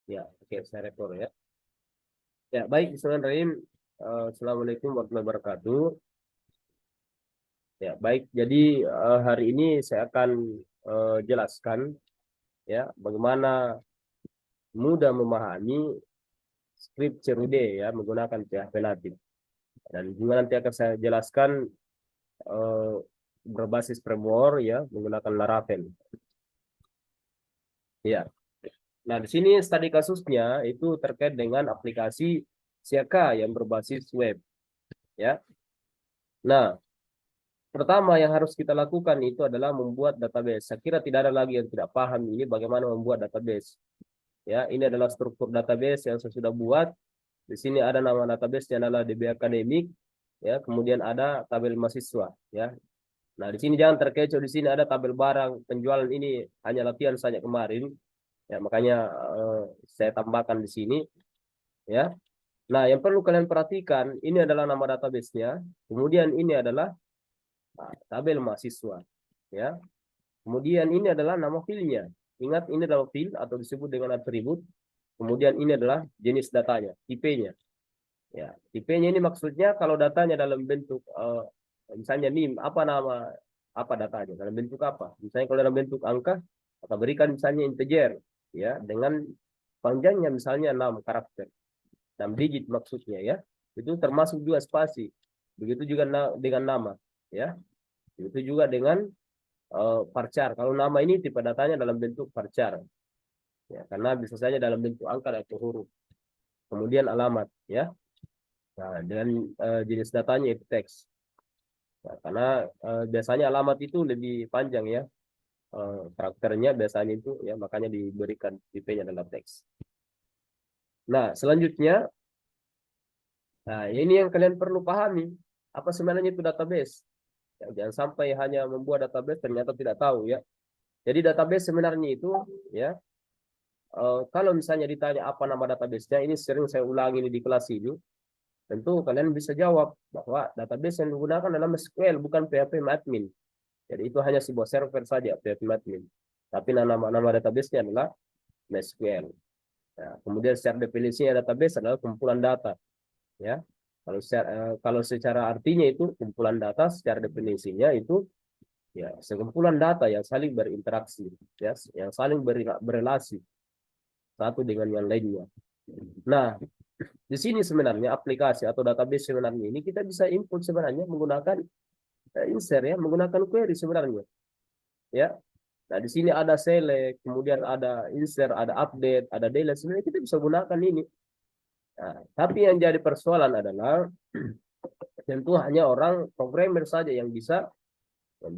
Ya, oke, saya rekor ya. Ya, baik, Bismillahirrahmanirrahim. Assalamualaikum warahmatullahi wabarakatuh. Ya, baik. Jadi hari ini saya akan jelaskan ya bagaimana mudah memahami script CRUD ya menggunakan PHP native. Dan juga nanti akan saya jelaskan eh, berbasis framework ya menggunakan Laravel. Ya. Nah, di sini studi kasusnya itu terkait dengan aplikasi Siaka yang berbasis web ya. Nah, pertama yang harus kita lakukan itu adalah membuat database. Saya kira tidak ada lagi yang tidak paham ini bagaimana membuat database. Ya, ini adalah struktur database yang saya sudah buat. Di sini ada nama database yang adalah DB Akademik, ya, kemudian ada tabel mahasiswa, ya. Nah, di sini jangan terkecoh, di sini ada tabel barang penjualan ini hanya latihan saja kemarin, ya, makanya saya tambahkan di sini, ya. Nah, yang perlu kalian perhatikan, ini adalah nama database-nya, kemudian ini adalah tabel mahasiswa, ya. Kemudian ini adalah nama filenya. Ingat ini adalah fil atau disebut dengan atribut. Kemudian ini adalah jenis datanya, tipenya. Ya, tipenya ini maksudnya kalau datanya dalam bentuk misalnya NIM, apa nama apa datanya dalam bentuk apa? Misalnya kalau dalam bentuk angka, maka berikan misalnya integer ya dengan panjangnya misalnya 6 karakter, 6 digit maksudnya ya. Itu termasuk juga spasi. Begitu juga dengan nama ya. Begitu juga dengan varchar. Kalau nama ini tipe datanya dalam bentuk varchar, ya, karena bisa saja dalam bentuk angka atau huruf. Kemudian alamat, ya. Nah, dengan jenis datanya itu teks. Nah, karena biasanya alamat itu lebih panjang ya, karakternya biasanya itu ya, makanya diberikan tipenya dalam teks. Nah, selanjutnya, nah ini yang kalian perlu pahami. Apa sebenarnya itu database? Ya, jangan sampai hanya membuat database ternyata tidak tahu ya. Jadi database sebenarnya itu ya. Kalau misalnya ditanya apa nama database-nya, ini sering saya ulangi di kelas ini, tentu kalian bisa jawab bahwa database yang digunakan adalah MySQL, bukan PHP-Admin. Jadi itu hanya sebuah server saja, PHP-Admin. Tapi nama database-nya adalah MySQL. Nah, kemudian secara definisinya database adalah kumpulan data. Ya, kalau secara artinya itu kumpulan data, secara definisinya itu ya sekumpulan data yang saling berinteraksi, ya, yang saling berrelasi satu dengan yang lainnya. Nah, di sini sebenarnya aplikasi atau database sebenarnya ini kita bisa input sebenarnya menggunakan insert ya, menggunakan query sebenarnya. Ya. Nah, di sini ada select, kemudian ada insert, ada update, ada delete. Sebenarnya kita bisa gunakan ini. Nah, tapi yang jadi persoalan adalah tentu hanya orang programmer saja yang bisa yang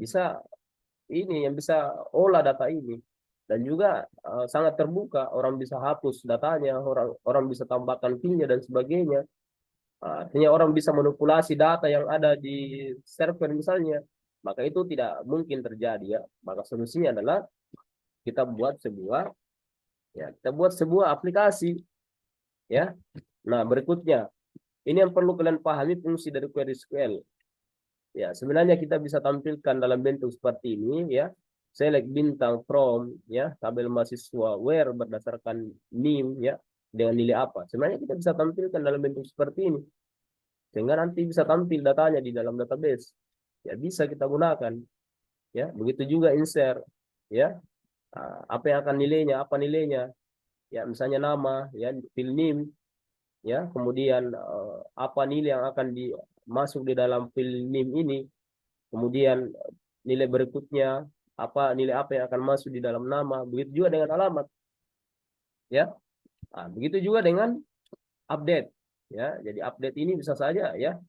bisa olah data ini. Dan juga sangat terbuka, orang bisa hapus datanya, orang orang bisa tambahkan pinnya dan sebagainya. Artinya orang bisa manipulasi data yang ada di server misalnya, maka itu tidak mungkin terjadi ya. Maka solusinya adalah kita buat sebuah aplikasi ya. Nah, berikutnya ini yang perlu kalian pahami fungsi dari query SQL. Ya, sebenarnya kita bisa tampilkan dalam bentuk seperti ini ya. Select bintang from ya, tabel mahasiswa where berdasarkan NIM ya, dengan nilai apa. Sebenarnya kita bisa tampilkan dalam bentuk seperti ini. Sehingga nanti bisa tampil datanya di dalam database. Ya, bisa kita gunakan. Ya, begitu juga insert. Ya, apa yang akan nilainya, apa nilainya. Ya, misalnya nama, ya, fill name. Ya, kemudian apa nilai yang akan masuk di dalam fill name ini. Kemudian nilai berikutnya, nilai apa yang akan masuk di dalam nama. Begitu juga dengan alamat. Ya, begitu juga dengan update. Ya, jadi update ini bisa saja ya.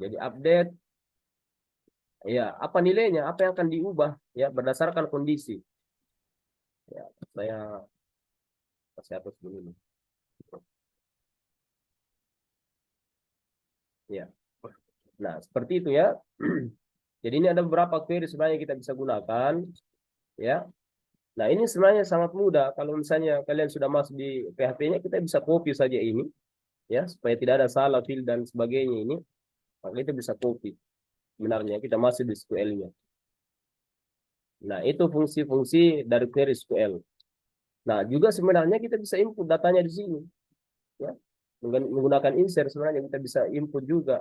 Jadi update. Ya, apa nilainya? Apa yang akan diubah ya berdasarkan kondisi. Ya, saya kasih hapus dulu. Ya. Nah, seperti itu ya. Jadi ini ada beberapa query sebenarnya kita bisa gunakan ya. Nah, ini sebenarnya sangat mudah. Kalau misalnya kalian sudah masuk di PHP-nya, kita bisa copy saja ini ya supaya tidak ada salah fill dan sebagainya ini. Maka kita bisa copy. Sebenarnya kita masuk di SQL-nya. Nah, itu fungsi-fungsi dari query SQL. Nah, juga sebenarnya kita bisa input datanya di sini, ya. Menggunakan insert sebenarnya kita bisa input juga.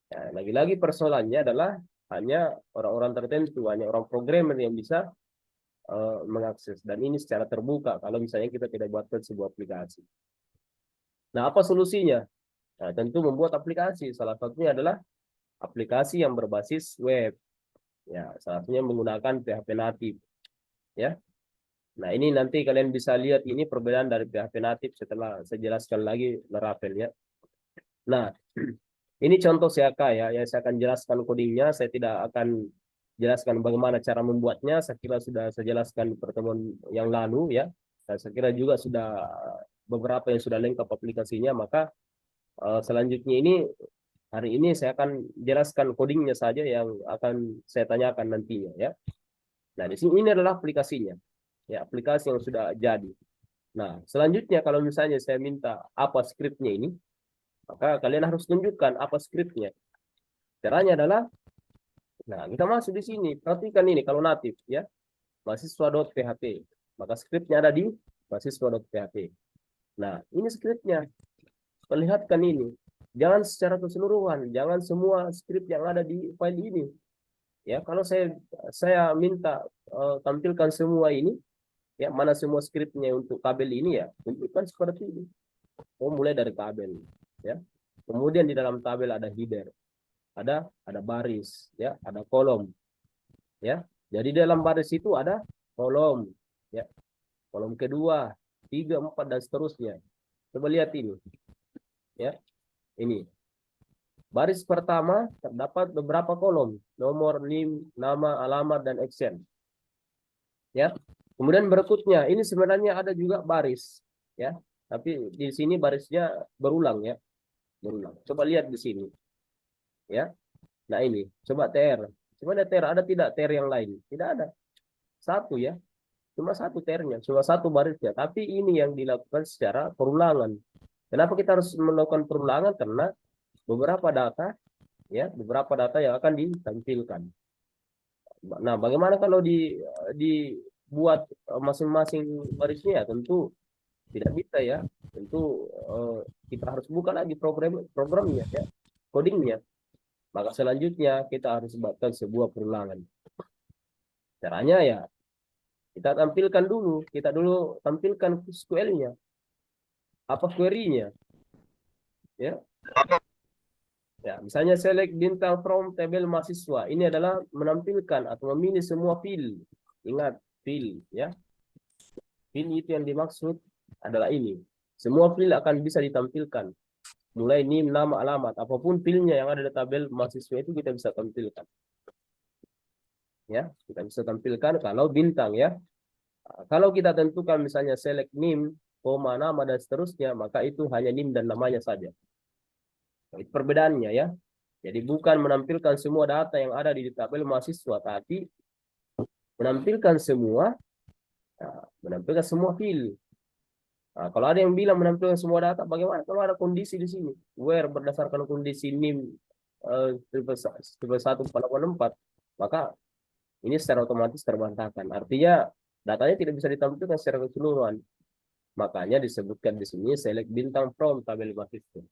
Ya, lagi-lagi persoalannya adalah hanya orang-orang tertentu, hanya orang programmer yang bisa mengakses, dan ini secara terbuka kalau misalnya kita tidak buatkan sebuah aplikasi. Nah, apa solusinya? Nah, tentu membuat aplikasi. Salah satunya adalah aplikasi yang berbasis web. Ya, salah satunya menggunakan PHP native. Ya. Nah, ini nanti kalian bisa lihat ini perbedaan dari PHP native setelah saya jelaskan lagi Laravel ya. Nah, ini contoh CK ya, yang saya akan jelaskan codingnya. Saya tidak akan jelaskan bagaimana cara membuatnya. Saya kira sudah saya jelaskan di pertemuan yang lalu ya. Dan saya kira juga sudah beberapa yang sudah lengkap aplikasinya. Maka selanjutnya ini hari ini saya akan jelaskan codingnya saja yang akan saya tanyakan nantinya ya. Nah, di sini ini adalah aplikasinya. Ya, aplikasi yang sudah jadi. Nah, selanjutnya kalau misalnya saya minta apa skripnya ini, maka kalian harus tunjukkan apa skripnya. Caranya adalah, nah kita masuk di sini. Perhatikan ini kalau natif ya, mahasiswa.php. Maka skripnya ada di mahasiswa.php. Nah, ini skripnya. Perlihatkan ini. Jangan secara keseluruhan, jangan semua skrip yang ada di file ini. Ya, kalau saya minta tampilkan semua ini, ya mana semua skripnya untuk kabel ini ya, tunjukkan seperti ini. Oh, mulai dari kabel, ya. Kemudian di dalam tabel ada header, ada baris, ya, ada kolom, ya. Jadi dalam baris itu ada kolom, ya, kolom kedua, 3, 4 dan seterusnya. Coba lihat ini, ya, ini. Baris pertama terdapat beberapa kolom, nomor, NIM, nama, alamat, dan action. Ya. Kemudian berikutnya, ini sebenarnya ada juga baris, ya. Tapi di sini barisnya berulang ya, berulang. Coba lihat di sini, ya. Nah ini, coba TR. Coba ada TR, ada tidak TR yang lain? Tidak ada. Satu ya, cuma satu TR-nya, cuma satu barisnya. Tapi ini yang dilakukan secara perulangan. Kenapa kita harus melakukan perulangan? Karena beberapa data, ya, beberapa data yang akan ditampilkan. Nah, bagaimana kalau dibuat masing-masing barisnya? Tentu tidak bisa ya. Tentu kita harus buka lagi programnya, ya, codingnya. Maka selanjutnya kita harus buatkan sebuah perulangan. Caranya ya kita tampilkan dulu, kita dulu tampilkan SQL-nya, apa query-nya, ya. Ya, misalnya select bintang from tabel mahasiswa. Ini adalah menampilkan atau memilih semua field. Ingat, field, ya. Field itu yang dimaksud adalah ini. Semua field akan bisa ditampilkan. Mulai NIM, nama, alamat, apapun fieldnya yang ada di tabel mahasiswa itu kita bisa tampilkan. Ya, kita bisa tampilkan kalau bintang ya. Kalau kita tentukan misalnya select NIM, koma, nama dan seterusnya, maka itu hanya NIM dan namanya saja. Itu perbedaannya ya. Jadi bukan menampilkan semua data yang ada di tabel mahasiswa, tapi menampilkan semua, menampilkan semua field. Nah, kalau ada yang bilang menampilkan semua data, bagaimana kalau ada kondisi di sini? Where berdasarkan kondisi NIM 144, maka ini secara otomatis terbantahkan. Artinya datanya tidak bisa ditampilkan secara keseluruhan. Makanya disebutkan di sini select bintang from tabel mahasiswa.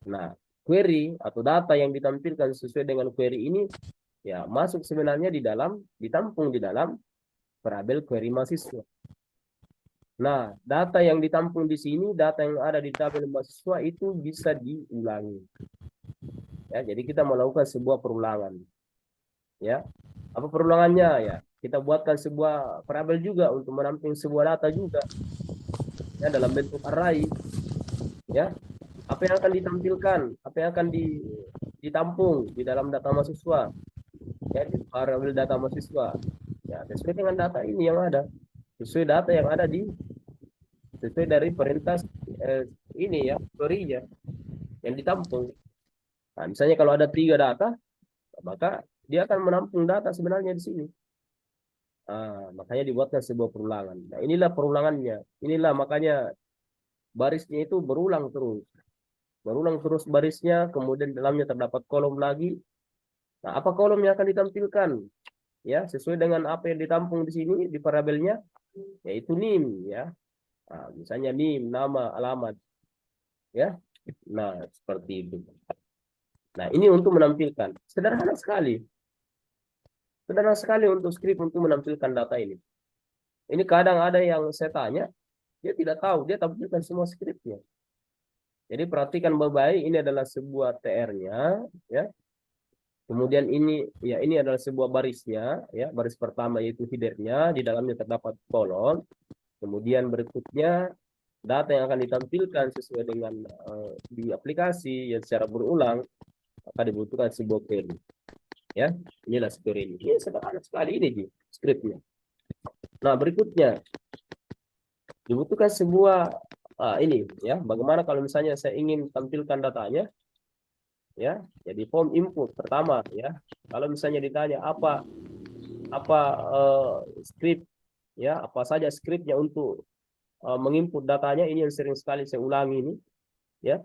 Nah, query atau data yang ditampilkan sesuai dengan query ini ya masuk sebenarnya ditampung di dalam tabel query mahasiswa. Nah, data yang ditampung di sini, data yang ada di tabel mahasiswa itu bisa diulangi. Ya, jadi kita melakukan sebuah perulangan. Ya, apa perulangannya ya? Kita buatkan sebuah variabel juga untuk menampung sebuah data juga. Ya, dalam bentuk array. Ya, apa yang akan ditampilkan, apa yang akan ditampung di dalam data mahasiswa. Ya, di variabel data mahasiswa. Ya, sesuai dengan data ini yang ada. Sesuai data yang ada sesuai dari perintah ini ya, query-nya yang ditampung. Nah, misalnya kalau ada 3 data, maka dia akan menampung data sebenarnya di sini. Makanya dibuatkan sebuah perulangan. Nah, inilah perulangannya. Inilah makanya barisnya itu berulang terus. Berulang terus barisnya, kemudian dalamnya terdapat kolom lagi. Nah, apa kolom yang akan ditampilkan? ya sesuai dengan apa yang ditampung di sini di variabelnya, yaitu NIM ya. Nah, misalnya NIM, nama, alamat ya. Nah, seperti itu. Nah, ini untuk menampilkan. Sederhana sekali untuk script untuk menampilkan data ini. Ini kadang ada yang saya tanya, dia tidak tahu, dia tampilkan semua skripnya. Jadi perhatikan baik-baik, ini adalah sebuah TR-nya ya. Kemudian ini adalah sebuah barisnya ya, baris pertama yaitu header-nya, di dalamnya terdapat kolom. Kemudian berikutnya data yang akan ditampilkan sesuai dengan di aplikasi yang secara berulang, maka dibutuhkan sebuah query ya. Inilah query ini sederhana sekali ini scriptnya. Nah, berikutnya dibutuhkan sebuah ini ya, bagaimana kalau misalnya saya ingin tampilkan datanya ya. Jadi form input pertama ya, kalau misalnya ditanya apa script ya, apa saja scriptnya untuk menginput datanya, ini yang sering sekali saya ulangi ini ya.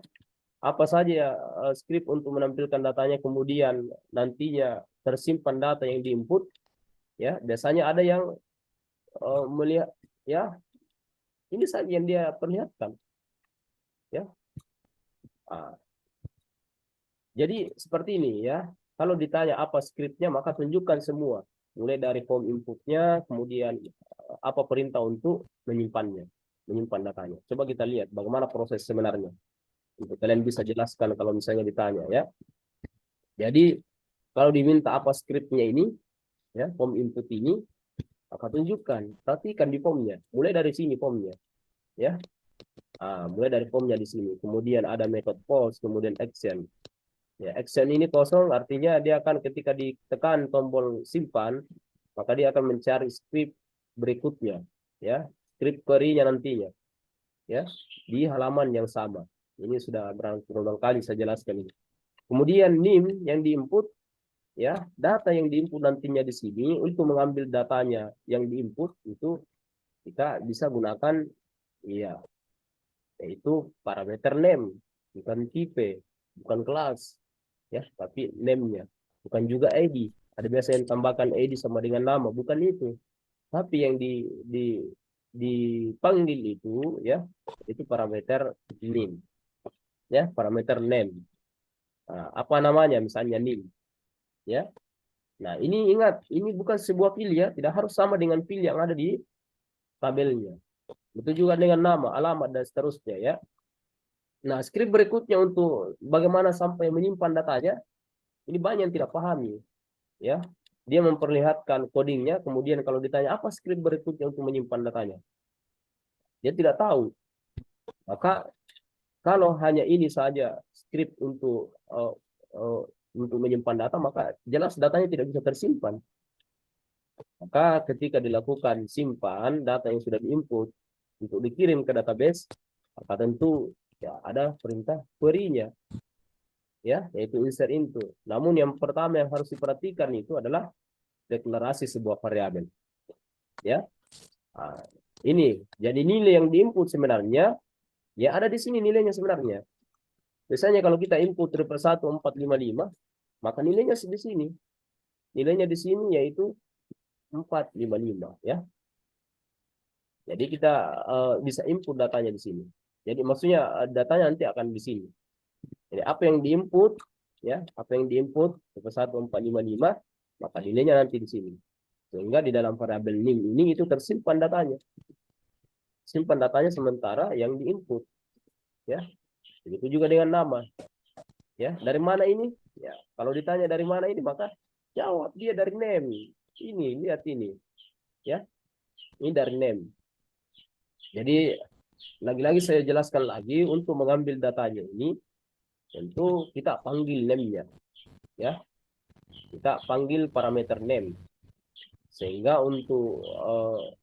Apa saja script untuk menampilkan datanya, kemudian nantinya tersimpan data yang diinput ya. Biasanya ada yang melihat ya, ini saja yang dia perlihatkan ya. Jadi seperti ini ya. Kalau ditanya apa skripnya, maka tunjukkan semua. Mulai dari form inputnya, kemudian apa perintah untuk menyimpannya, menyimpan datanya. Coba kita lihat bagaimana proses sebenarnya. Untuk kalian bisa jelaskan kalau misalnya ditanya ya. Jadi kalau diminta apa skripnya ini, ya form input ini, maka tunjukkan. Perhatikan di formnya. Mulai dari sini formnya, ya. Mulai dari formnya di sini. Kemudian ada method post, kemudian action. Ya, action ini kosong, artinya dia akan ketika ditekan tombol simpan, maka dia akan mencari script berikutnya, ya, script query-nya nantinya, ya, di halaman yang sama. Ini sudah berulang kali saya jelaskan ini. Kemudian NIM yang diinput, ya, data yang diinput nantinya di sini untuk mengambil datanya yang diinput itu kita bisa gunakan, ya, yaitu parameter name, bukan tipe, bukan kelas. Ya, tapi name-nya, bukan juga ID. Ada biasa yang tambahkan ID sama dengan nama, bukan itu. Tapi yang dipanggil itu ya, itu parameter name, ya, parameter name. Apa namanya, misalnya name, ya. Nah, ini ingat, ini bukan sebuah file ya, tidak harus sama dengan file yang ada di tabelnya. Betul juga dengan nama, alamat dan seterusnya ya. Nah, script berikutnya untuk bagaimana sampai menyimpan datanya, ini banyak yang tidak pahami. Ya, dia memperlihatkan codingnya, kemudian kalau ditanya apa script berikutnya untuk menyimpan datanya, dia tidak tahu. Maka kalau hanya ini saja script untuk menyimpan data, maka jelas datanya tidak bisa tersimpan. Maka ketika dilakukan simpan data yang sudah diinput untuk dikirim ke database, maka tentu ya ada perintah query-nya, ya, yaitu insert into. Namun yang pertama yang harus diperhatikan itu adalah deklarasi sebuah variabel, ya. Nah, ini jadi nilai yang diinput sebenarnya ya ada di sini nilainya sebenarnya. Biasanya kalau kita input triple 1455, maka nilainya di sini. Nilainya di sini yaitu 455 ya. Jadi kita bisa input datanya di sini. Jadi maksudnya datanya nanti akan di sini. Jadi apa yang diinput ya, apa yang diinput triple 1455, maka nilainya nanti di sini. Sehingga di dalam variabel nim ini itu tersimpan datanya. Simpan datanya sementara yang diinput ya. Begitu juga dengan nama. Ya, dari mana ini? Ya, kalau ditanya dari mana ini, maka jawab dia dari name. Ini, lihat ini. Ya, ini dari name. Jadi, lagi-lagi saya jelaskan lagi, untuk mengambil datanya ini, tentu kita panggil name-nya. Ya, kita panggil parameter name. Sehingga untuk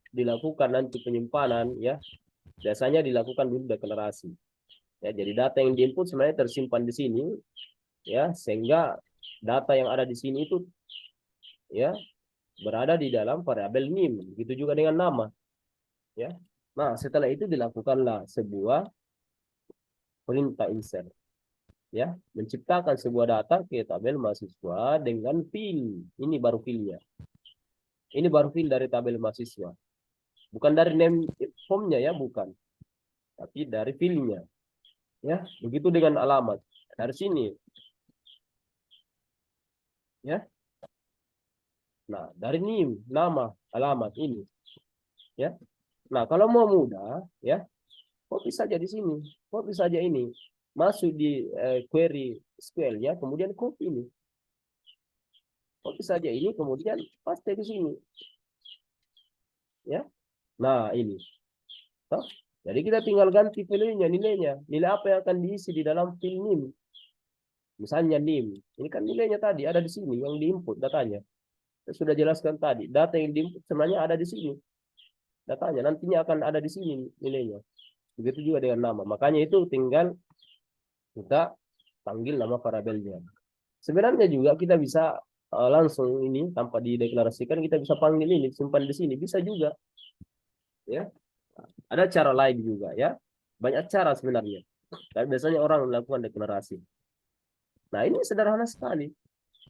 dilakukan nanti penyimpanan, ya, biasanya dilakukan dulu deklarasi. Ya, jadi data yang diinput sebenarnya tersimpan di sini, ya, sehingga data yang ada di sini itu ya berada di dalam variabel nim. Begitu juga dengan nama, ya. Nah, setelah itu dilakukanlah sebuah perintah insert, ya, menciptakan sebuah data ke tabel mahasiswa dengan fill. Ini baru fillnya, Ini baru file dari tabel mahasiswa. Bukan dari name formnya ya, bukan. Tapi dari filenya. Ya, begitu dengan alamat. Dari sini. Ya. Nah, dari NIM, nama, alamat ini. Ya. Nah, kalau mau mudah, ya, copy saja di sini. Copy saja ini. Masuk di query SQL-nya, kemudian copy ini. Copy saja ini, kemudian paste di sini. Ya. Nah, ini. Toh? Jadi kita tinggal ganti filenya, nilainya. Nilai apa yang akan diisi di dalam file NIM. Misalnya NIM. Ini kan nilainya tadi ada di sini yang diinput datanya. Saya sudah jelaskan tadi. Data yang diinput sebenarnya ada di sini. Datanya nantinya akan ada di sini nilainya. Begitu juga dengan nama. Makanya itu tinggal kita panggil nama variabelnya. Sebenarnya juga kita bisa langsung ini tanpa dideklarasikan, kita bisa panggil ini, simpan di sini, bisa juga. Ya. Ada cara lain juga ya. Banyak cara sebenarnya. Dan biasanya orang melakukan deklarasi. Nah, ini sederhana sekali.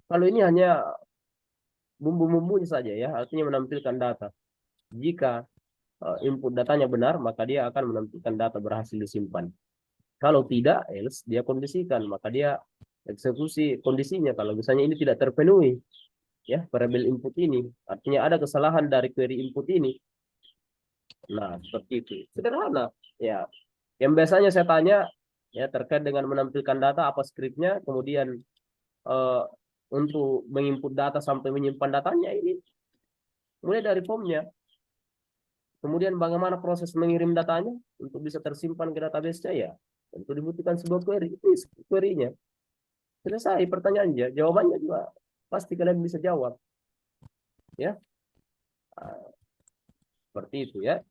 Kalau ini hanya bumbu-bumbunya saja ya, artinya menampilkan data. Jika input datanya benar, maka dia akan menampilkan data berhasil disimpan. Kalau tidak, else dia kondisikan, maka dia eksekusi kondisinya. Kalau misalnya ini tidak terpenuhi, ya variabel input ini, artinya ada kesalahan dari query input ini. Nah, seperti itu. Sederhana, ya. Yang biasanya saya tanya, ya terkait dengan menampilkan data, apa skripnya, kemudian untuk menginput data sampai menyimpan datanya ini, mulai dari formnya. Kemudian bagaimana proses mengirim datanya untuk bisa tersimpan ke database-nya ya. Tentu dibutuhkan sebuah query. Itu query-nya. Selesai pertanyaannya. Jawabannya juga pasti kalian bisa jawab. Ya. Seperti itu ya.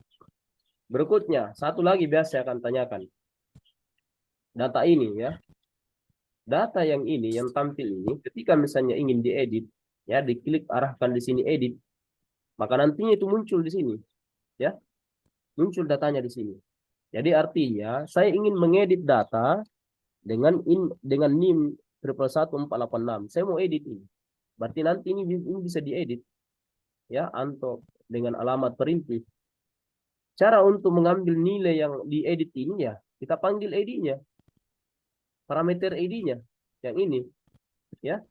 Berikutnya, satu lagi biasa saya akan tanyakan. Data ini ya. Data yang ini, yang tampil ini, ketika misalnya ingin diedit, ya diklik arahkan di sini edit, maka nantinya itu muncul di sini. Ya. Muncul datanya di sini. Jadi artinya saya ingin mengedit data dengan NIM 11486. Saya mau edit ini. Berarti nanti ini bisa diedit ya, untuk dengan alamat perintih. Cara untuk mengambil nilai yang diedit ini ya, kita panggil ID-nya. Parameter ID-nya yang ini ya.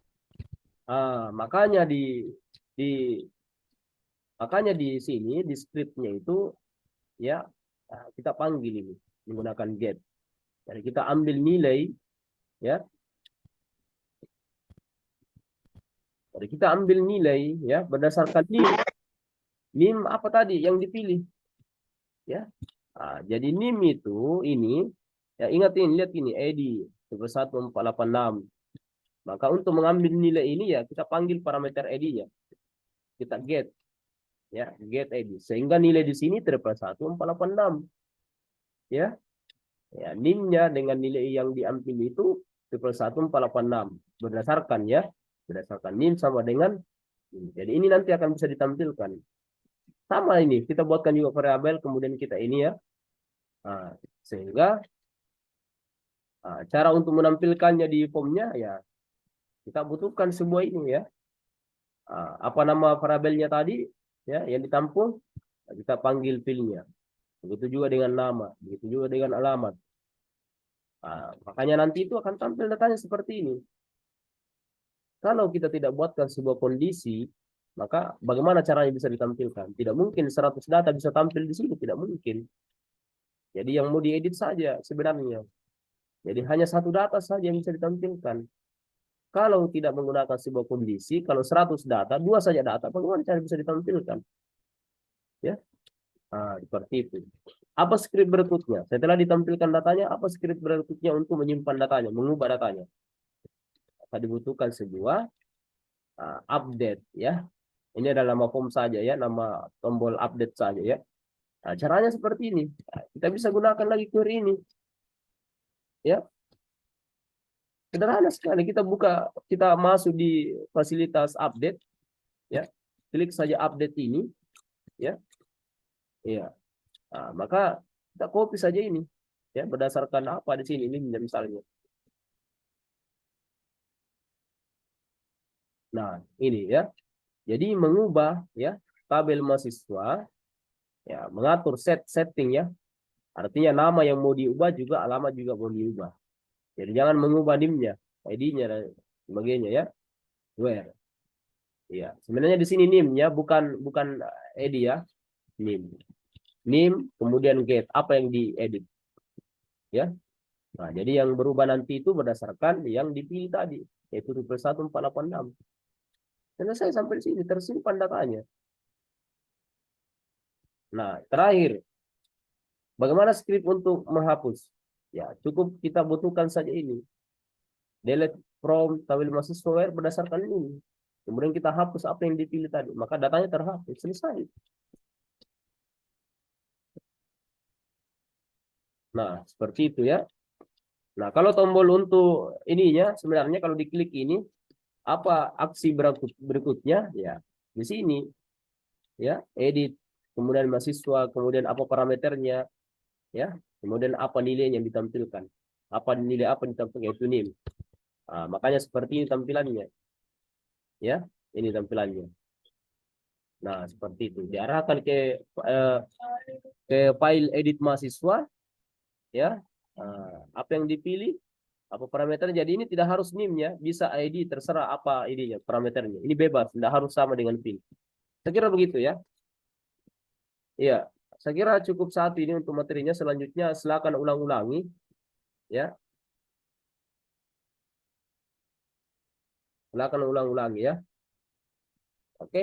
Makanya di makanya di sini di script-nya itu ya, kita panggil ini menggunakan get. Jadi kita ambil nilai ya. Jadi kita ambil nilai ya berdasarkan NIM apa tadi yang dipilih ya. Jadi NIM itu ini ya, ingat ini, lihat ini ID 11486. Maka untuk mengambil nilai ini ya kita panggil parameter ID-nya. Kita get ya, get ID sehingga nilai di sini 11486 ya. Ya, NIM-nya dengan nilai yang diambil itu 11486 berdasarkan ya, berdasarkan NIM sama dengan ini. Jadi ini nanti akan bisa ditampilkan. Sama ini, kita buatkan juga variabel, kemudian kita ini ya. Sehingga cara untuk menampilkannya di formnya ya, kita butuhkan semua ini ya. Apa nama variabelnya tadi ya yang ditampung, kita panggil filenya. Begitu juga dengan nama, begitu juga dengan alamat. Makanya nanti itu akan tampil datanya seperti ini. Kalau kita tidak buatkan sebuah kondisi, maka bagaimana caranya bisa ditampilkan? Tidak mungkin 100 data bisa tampil di sini, tidak mungkin. Jadi yang mau diedit saja sebenarnya. Jadi hanya satu data saja yang bisa ditampilkan. Kalau tidak menggunakan sebuah kondisi, kalau 100 data, dua saja data, bagaimana cara bisa ditampilkan? Ya, seperti itu. Apa skrip berikutnya? Setelah ditampilkan datanya, apa skrip berikutnya untuk menyimpan datanya, mengubah datanya? Akan dibutuhkan sebuah update ya. Ini adalah nama form saja ya, nama tombol update saja ya. Caranya seperti ini. Kita bisa gunakan lagi query ini. Ya. Sederhana sekali. Kita masuk di fasilitas update ya. Klik saja update ini ya. Iya. Maka kita copy saja ini ya, berdasarkan apa di sini ini misalnya. Nah, ini ya. Jadi mengubah ya, tabel mahasiswa, ya mengatur setting ya. Artinya nama yang mau diubah juga alamat juga mau diubah. Jadi jangan mengubah NIM-nya, ID-nya dan sebagainya ya. Where. Ya, sebenarnya di sini NIM-nya bukan ID ya, NIM. NIM kemudian get apa yang diedit ya. Nah, jadi yang berubah nanti itu berdasarkan yang dipilih tadi, yaitu tuple 1486. Selesai sampai di sini tersimpan datanya. Nah, terakhir, bagaimana script untuk menghapus? Ya, cukup kita butuhkan saja ini. Delete from tabel mahasiswa berdasarkan ini. Kemudian kita hapus apa yang dipilih tadi, maka datanya terhapus. Selesai. Nah, seperti itu ya. Nah, kalau tombol untuk ininya sebenarnya kalau diklik ini apa aksi berikutnya ya di sini ya, edit, kemudian mahasiswa, kemudian apa parameternya ya, kemudian apa nilai yang ditampilkan, apa nilai apa yang ditampilkan yaitu NIM. Nah, makanya seperti ini tampilannya ya, ini tampilannya. Nah, seperti itu diarahkan ke file edit mahasiswa ya. Apa yang dipilih, apa parameter, jadi ini tidak harus NIM ya, bisa ID terserah apa ID-nya parameternya, ini bebas, tidak harus sama dengan PIN. Saya kira begitu ya. Iya, saya kira cukup satu ini untuk materinya. Selanjutnya silakan ulang-ulangi ya, silakan ulang-ulangi ya.